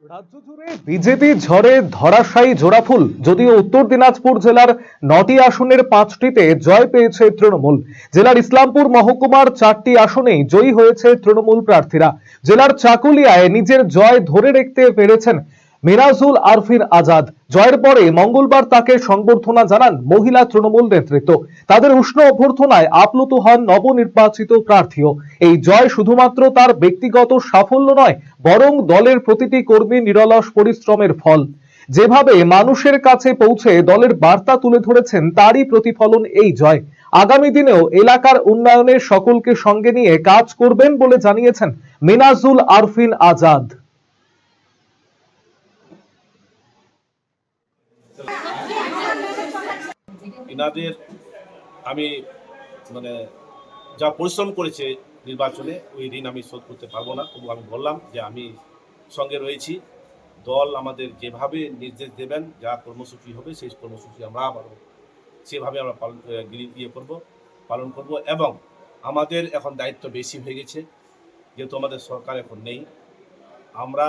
রাজ্য জুড়ে বিজেপি ঝড়ে ধরাশায়ী জোড়াফুল। যদিও উত্তর দিনাজপুর জেলার 9টি আসনের 5টিতে জয় পেয়েছে তৃণমূল। জেলার ইসলামপুর মহকুমার 4টি আসনেই জয়ী হয়েছে তৃণমূল প্রার্থীরা। জেলার চাকুলিয়ায় নিজের জয় ধরে রাখতে পেরেছেন মিরাজুল আরফিন আজাদ। জয়ের পরে মঙ্গলবার তাকে সংবর্ধনা জানান মহিলা তৃণমূল নেতৃত্ব। তাদের উষ্ণ অভ্যর্থনায় আপ্লুত হন নবনির্বাচিত প্রার্থীও। এই জয় শুধুমাত্র তার ব্যক্তিগত সাফল্য নয়, বরং দলের প্রতিটি কর্মী নিরলস পরিশ্রমের ফল। যেভাবে মানুষের কাছে পৌঁছে দলের বার্তা তুলে ধরেছেন, তারই প্রতিফলন এই জয়। আগামী দিনেও এলাকার উন্নয়নে সকলকে সঙ্গে নিয়ে কাজ করবেন বলে জানিয়েছেন মিরাজুল আরফিন আজাদ। ইনাদের আমি যা পরিশ্রম করেছে নির্বাচনে, ওই ঋণ আমি শোধ করতে পারবো না। তবু আমি বললাম যে আমি সঙ্গে রয়েছি। দল আমাদের যেভাবে নির্দেশ দেবেন, যা কর্মসূচি হবে সেই কর্মসূচি আমরা সেভাবে আমরা পালন করব। এবং আমাদের এখন দায়িত্ব বেশি হয়ে গেছে, যেহেতু আমাদের সরকার এখন নেই। আমরা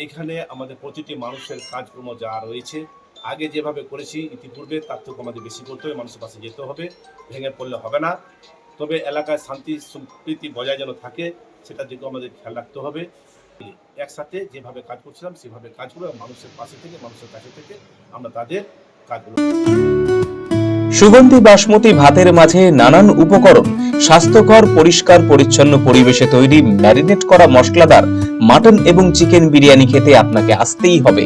এখানে আমাদের প্রতিটি মানুষের কাজকর্ম যা রয়েছে, আগে যেভাবে করেছি ইতিপূর্বে, তার থেকে আমাদের বেশি করতে হবে। মানুষের পাশে যেতে হবে, ভেঙে পড়লে হবে না। তবে এলাকায় শান্তি সম্প্রীতি বজায় যেন থাকে, সেটার দিকেও আমাদের খেয়াল রাখতে হবে। একসাথে যেভাবে কাজ করছিলাম সেভাবে কাজ করবো, মানুষের পাশে থেকে, মানুষের কাছে থেকে আমরা তাদের কাজগুলো। সুগন্ধি বাসমতি ভাতের মাঝে নানান উপকরণ, স্বাস্থ্যকর পরিষ্কার পরিচ্ছন্ন পরিবেশে তৈরি ম্যারিনেট করা মশলাদার মাটন এবং চিকেন বিরিয়ানি খেতে আপনাকে আসতেই হবে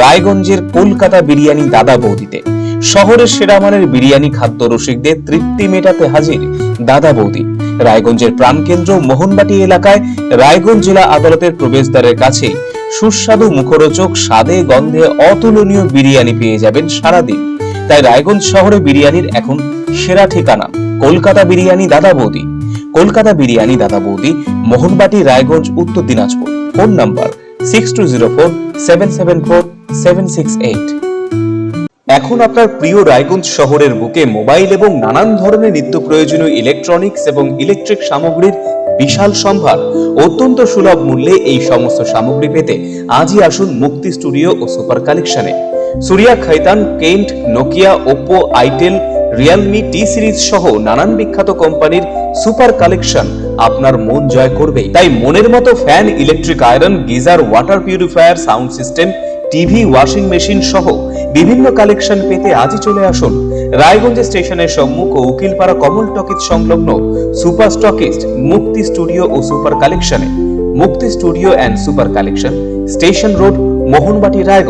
রায়গঞ্জের কলকাতা বিরিয়ানি দাদা বৌদিতে। শহরের সেরা মানের বিরিয়ানি খাদ্য রসিকদের তৃপ্তি মেটাতে হাজির দাদা বৌদি। রায়গঞ্জের প্রাণকেন্দ্র মোহনবাটি এলাকায় রায়গঞ্জ জেলা আদালতের প্রবেশদ্বারের কাছে সুস্বাদু মুখরোচক স্বাদে গন্ধে অতুলনীয় বিরিয়ানি পেয়ে যাবেন সারাদিন। তাই রায়গঞ্জ শহরে বিরিয়ানির এখন সেরা ঠিকানা কলকাতা বিরিয়ানি দাদা বৌদি। কলকাতা বিরিয়ানি দাদা বৌদি, মোহনবাটি, রায়গঞ্জ, উত্তর দিনাজপুর। Phone number 6204774768। এখন আপনার প্রিয় রায়গঞ্জ শহরের বুকে মোবাইল এবং নানান ধরনের নিত্য প্রয়োজনীয় ইলেকট্রনিক্স এবং ইলেকট্রিক সামগ্রীর বিশাল সম্ভার। অত্যন্ত সুলভ মূল্যে এই সমস্ত সামগ্রী পেতে আজই আসুন মুক্তি স্টুডিও ও সুপার কালেকশনে। Surya, Khaitan, Kent, Nokia, Oppo, itel, Realme, T series সহ নানান বিখ্যাত কোম্পানির সুপার কালেকশন আপনার মন জয় করবে। তাই মনের মতো fan, electric iron, geyser, water purifier, sound system, TV, washing machine সহ বিভিন্ন কালেকশন পেতে আজই চলে আসুন রায়গঞ্জ স্টেশনের সম্মুখ ও উকিলপাড়া কমল টকিজ সংলগ্ন সুপার স্টকিস্ট মুক্তি স্টুডিও ও সুপার কালেকশনে। মুক্তি studio and super collection, station road, Mohanbati, Raiganj.